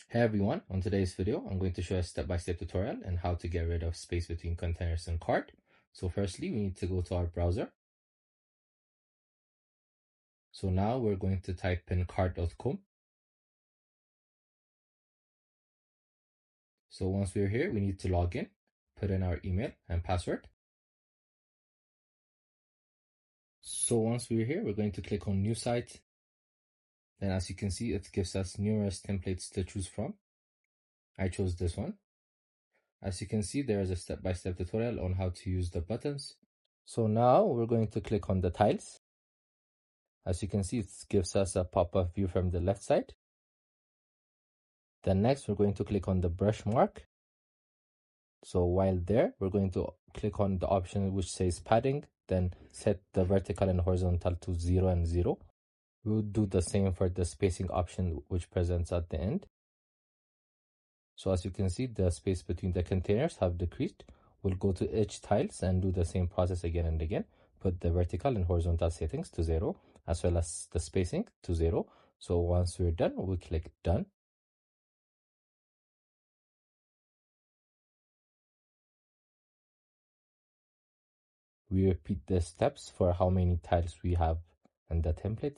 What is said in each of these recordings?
Hey everyone, on today's video, I'm going to show a step-by-step tutorial on how to get rid of space between containers and cart. So firstly, we need to go to our browser. So now we're going to type in cart.com. So once we're here, we need to log in, put in our email and password. So once we're here, we're going to click on new site. Then as you can see, it gives us numerous templates to choose from. I chose this one. As you can see, there is a step-by-step tutorial on how to use the buttons. So now we're going to click on the tiles. As you can see, it gives us a pop-up view from the left side. Then next, we're going to click on the brush mark. So while there, we're going to click on the option which says padding, then set the vertical and horizontal to 0 and 0. We'll do the same for the spacing option which presents at the end. So as you can see, the space between the containers have decreased. We'll go to each tiles and do the same process again and again. Put the vertical and horizontal settings to 0, as well as the spacing to 0. So once we're done, we'll click done. We repeat the steps for how many tiles we have in the template.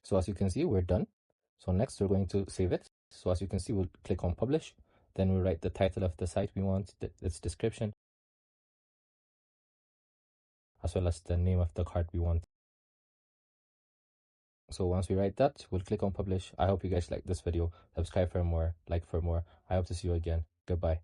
So as you can see, we're done. So next we're going to save it. So as you can see, we'll click on publish. Then we'll write the title of the site we want, its description, as well as the name of the card we want. So once we write that, we'll click on publish. I hope you guys like this video. Subscribe for more, like for more. I hope to see you again. Goodbye.